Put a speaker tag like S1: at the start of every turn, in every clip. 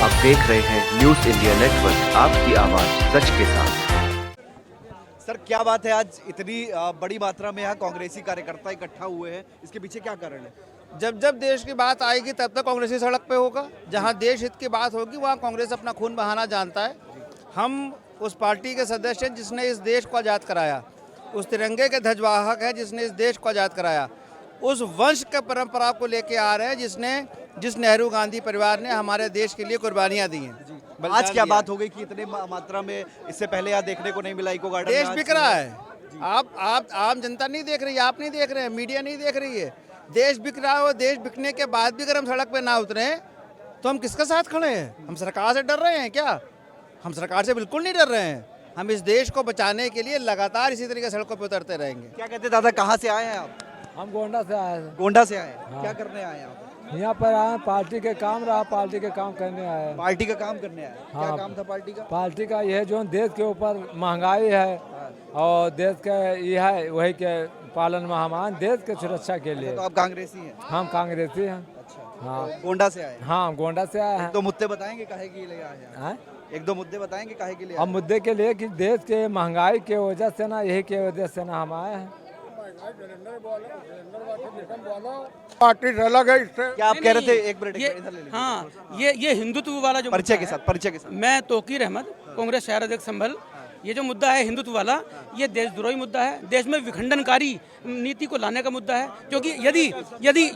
S1: आप देख रहे हैं न्यूज इंडिया नेटवर्क, आपकी आवाज सच के साथ।
S2: सर क्या बात है, आज इतनी बड़ी मात्रा में यहाँ कांग्रेसी कार्यकर्ता इकट्ठा हुए हैं, इसके पीछे क्या कारण है?
S3: जब जब देश की बात आएगी तब तक कांग्रेसी सड़क पे होगा। जहां देश हित की बात होगी वहां कांग्रेस अपना खून बहाना जानता है। हम उस पार्टी के सदस्य हैं जिसने इस देश को आज़ाद कराया, उस तिरंगे के ध्वजवाहक हैं जिसने इस देश को आज़ाद कराया, उस वंश के परंपरा को लेके आ रहे हैं जिस नेहरू गांधी परिवार ने हमारे देश के लिए कुर्बानियाँ दी हैं।
S2: आज क्या बात हो गई कि इतने मात्रा में इससे पहले यहाँ देखने को नहीं मिला इको गार्डन?
S3: देश बिक रहा है। आप आम जनता नहीं देख रही है, आप नहीं देख रहे हैं, मीडिया नहीं देख रही है। देश बिक रहा है और देश बिकने के बाद भी अगर हम सड़क पे ना उतरे तो हम किसके साथ खड़े हैं? हम सरकार से डर रहे हैं क्या? हम सरकार से बिल्कुल नहीं डर रहे हैं। हम इस देश को बचाने के लिए लगातार इसी तरीके सड़कों पर उतरते रहेंगे।
S2: क्या कहते हैं दादा, कहाँ से आए हैं आप?
S4: हम गोंडा से आए हैं।
S2: गोंडा से आए हैं।
S4: हाँ।
S2: क्या करने आए हैं आप?
S4: यहाँ पर आए पार्टी के काम रहा, पार्टी के काम करने आए हैं।
S2: पार्टी का काम करने आए हैं। क्या
S4: हाँ।
S2: काम था पार्टी का?
S4: पार्टी का यह जो देश के ऊपर महंगाई है और देश के यह है वही के पालन महामान, देश के सुरक्षा के लिए।
S2: तो आप कांग्रेसी हैं?
S4: हम कांग्रेसी हैं।
S2: अच्छा।
S4: हाँ।
S2: तो गोंडा से आए हैं।
S4: हाँ, गोंडा से आए हैं।
S2: तो मुद्दे बताएंगे काहे के लिए आए हैं?
S4: हैं?
S2: एक दो मुद्दे बताएंगे काहे के लिए
S4: अब
S2: आए?
S4: मुद्दे के लिए कि देश के महंगाई के वजह से ना, यही के वजह से ना हम आए हैं।
S5: पार्टी अलग है इससे।
S2: क्या आप कह रहे थे? एक मिनट
S6: ये
S2: इधर ले लीजिए।
S6: हाँ, ये हिंदुत्व वाला जो
S2: परिचय
S6: मुद्दा
S2: के
S6: है,
S2: साथ, परिचय के साथ।
S6: मैं तौकीर अहमद, कांग्रेस शहर अध्यक्ष संभल। ये जो मुद्दा है हिंदुत्व वाला, ये देशद्रोही मुद्दा है, देश में विखंडनकारी नीति को लाने का मुद्दा है। क्योंकि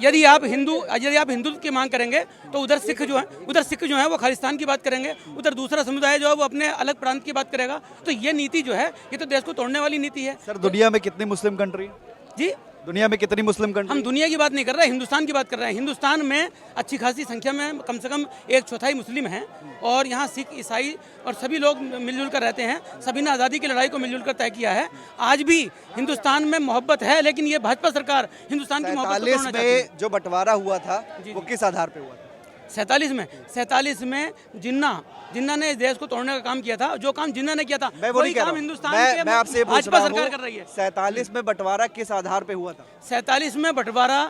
S6: यदि आप हिंदुत्व की मांग करेंगे तो उधर सिख जो है वो खालिस्तान की बात करेंगे, उधर दूसरा समुदाय जो है वो अपने अलग प्रांत की बात करेगा। तो ये नीति जो है ये तो देश को तोड़ने वाली नीति है।
S2: सर दुनिया में कितनी मुस्लिम कंट्री?
S6: जी,
S2: दुनिया में कितनी मुस्लिम कंट्री?
S6: हम दुनिया की बात नहीं कर रहे हैं, हिंदुस्तान की बात कर रहे हैं। हिंदुस्तान में अच्छी खासी संख्या में कम से कम 1/4 मुस्लिम हैं और यहाँ सिख, ईसाई और सभी लोग मिलजुल कर रहते हैं। सभी ने आज़ादी की लड़ाई को मिलजुल कर तय किया है। आज भी हिंदुस्तान में मोहब्बत है, लेकिन ये भाजपा सरकार हिंदुस्तान की मोहब्बत को तोड़ना चाहती है।
S2: 47 में जो बंटवारा हुआ था वो किस आधार पे हुआ था?
S6: 47 में जिन्ना ने इस देश को तोड़ने का काम किया था। जो काम जिन्ना ने किया था
S2: मैं वो नहीं
S6: वही
S2: कह रहा
S6: काम
S2: हूं।
S6: हिंदुस्तान
S2: मैं
S6: के
S2: आपसे पूछ
S6: भाजपा
S2: रहा
S6: सरकार
S2: हूं,
S6: कर रही है।
S2: 47 में बंटवारा किस आधार पे हुआ था?
S6: 47 में बंटवारा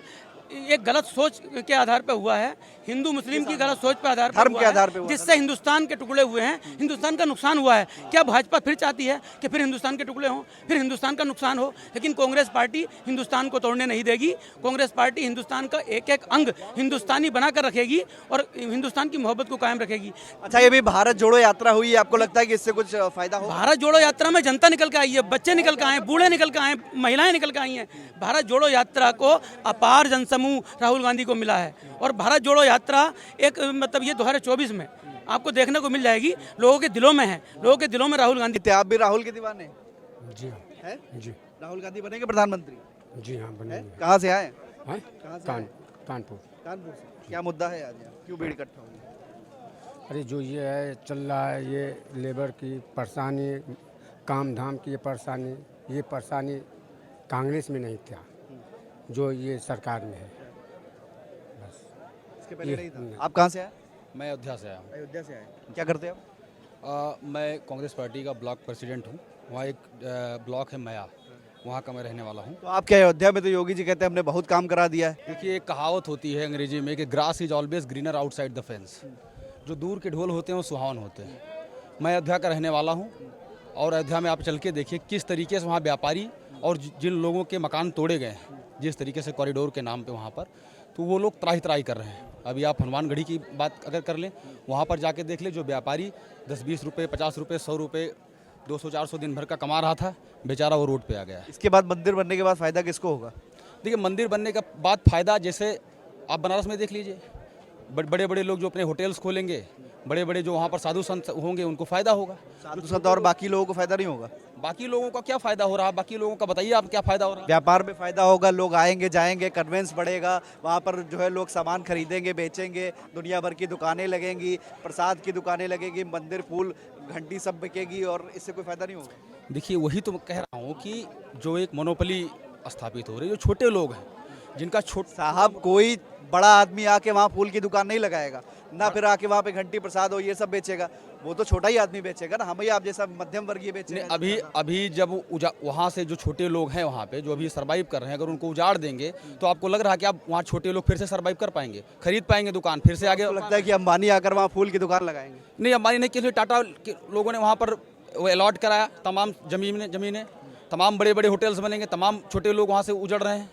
S6: एक गलत सोच के आधार पर हुआ है, हिंदू मुस्लिम की गलत सोच पर आधार पर
S2: धर्म
S6: हुआ
S2: के
S6: है,
S2: आधार पे हुआ
S6: जिससे हिंदुस्तान के टुकड़े हुए हैं, हिंदुस्तान का नुकसान हुआ है। क्या भाजपा फिर चाहती है कि फिर हिंदुस्तान के टुकड़े हों, फिर हिंदुस्तान का नुकसान हो? लेकिन कांग्रेस पार्टी हिंदुस्तान को तोड़ने नहीं देगी। कांग्रेस पार्टी हिंदुस्तान का एक एक अंग हिंदुस्तानी बनाकर रखेगी और हिंदुस्तान की मोहब्बत को कायम रखेगी।
S2: अच्छा, ये भी भारत जोड़ो यात्रा हुई है, आपको लगता है कि इससे कुछ फायदा हो?
S6: भारत जोड़ो यात्रा में जनता निकल के आई है, बच्चे निकल के आए, बूढ़े निकल के आए, महिलाएं निकल के आई हैं। भारत जोड़ो यात्रा को अपार जनसमूह राहुल गांधी को मिला है और भारत जोड़ो यात्रा एक मतलब ये 2024 में आपको देखने को मिल जाएगी। लोगों के दिलों में है, लोगों के दिलों में राहुल गांधी।
S2: थे आप भी राहुल के दीवाने
S4: जी
S2: हैं?
S4: जी
S2: राहुल गांधी बनेंगे प्रधानमंत्री?
S4: जी हाँ, बने
S2: कहाँ से आए?
S4: हैं।
S2: कहाँ से आए?
S4: कानपुर।
S2: कानपुर से। क्या मुद्दा है आज यहाँ? क्यों भीड़ इकट्ठा हुई?
S4: अरे जो ये है चल रहा है, ये लेबर की परेशानी, काम धाम की ये परेशानी कांग्रेस में नहीं था, जो ये सरकार में है।
S2: इसके पहले नहीं था। आप कहाँ से आए?
S7: मैं अयोध्या से आया हूँ।
S2: अयोध्या से आए। क्या करते हैं आप?
S7: मैं कांग्रेस पार्टी का ब्लॉक प्रेसिडेंट हूँ। वहाँ एक ब्लॉक है मया, वहाँ का मैं रहने वाला हूँ।
S2: तो आपके अयोध्या में तो योगी जी कहते हैं हमने बहुत काम करा दिया है।
S7: देखिए, एक कहावत होती है अंग्रेजी में कि grass is always greener outside the fence. जो दूर के ढोल होते हैं वो सुहावन होते हैं। मैं अयोध्या का रहने वाला हूँ और अयोध्या में आप चल के देखिए किस तरीके से वहाँ व्यापारी और जिन लोगों के मकान तोड़े गए हैं, जिस तरीके से कॉरिडोर के नाम पे वहाँ पर, तो वो लोग त्राही त्राही कर रहे हैं। अभी आप हनुमानगढ़ी की बात अगर कर लें, वहाँ पर जाके देख लें, जो व्यापारी 10-20 रुपये, 50 रुपये, 100 रुपये, 200-400 दिन भर का कमा रहा था, बेचारा वो रोड पे आ गया है।
S2: इसके बाद मंदिर बनने के बाद फायदा किसको होगा?
S7: देखिए, मंदिर बनने का बाद फ़ायदा, जैसे आप बनारस में देख लीजिए, बड़े बड़े लोग जो अपने होटल्स खोलेंगे, बड़े बड़े जो वहाँ पर साधु संत होंगे, उनको फ़ायदा होगा।
S2: साधु संत और बाकी लोगों को फायदा नहीं होगा?
S7: बाकी लोगों का क्या फ़ायदा हो रहा है? बाकी लोगों का बताइए आप, क्या फ़ायदा हो रहा है?
S2: व्यापार में फायदा होगा, लोग आएंगे जाएंगे, कन्वेंस बढ़ेगा, वहाँ पर जो है लोग सामान खरीदेंगे, बेचेंगे, दुनिया भर की दुकानें लगेंगी, प्रसाद की दुकानें लगेगी, मंदिर, फूल, घंटी सब बिकेगी, और इससे कोई फायदा नहीं होगा?
S7: देखिए, वही तो मैं कह रहा हूँ कि जो एक मोनोपोली स्थापित हो रही है, जो छोटे लोग हैं जिनका
S2: साहब कोई बड़ा आदमी आके वहाँ फूल की दुकान नहीं लगाएगा ना, फिर आके वहाँ पे घंटी प्रसाद हो ये सब बेचेगा। वो तो छोटा ही आदमी बेचेगा ना, हम ही आप जैसा मध्यम वर्गीय बेचेगा।
S7: अभी जब वहाँ से जो छोटे लोग हैं वहाँ पे जो अभी सरवाइव कर रहे हैं, अगर उनको उजाड़ देंगे तो आपको लग रहा है कि आप वहाँ छोटे लोग फिर से सरवाइव कर पाएंगे, खरीद पाएंगे दुकान फिर से आगे?
S2: तो लगता है कि अंबानी आकर वहाँ फूल की दुकान लगाएंगे।
S7: नहीं, अंबानी नहीं, किसी टाटा के लोगों ने वहाँ पर वो अलॉट कराया तमाम ज़मीनें, तमाम बड़े बड़े होटल्स बनेंगे, तमाम छोटे लोग वहाँ से उजड़ रहे हैं।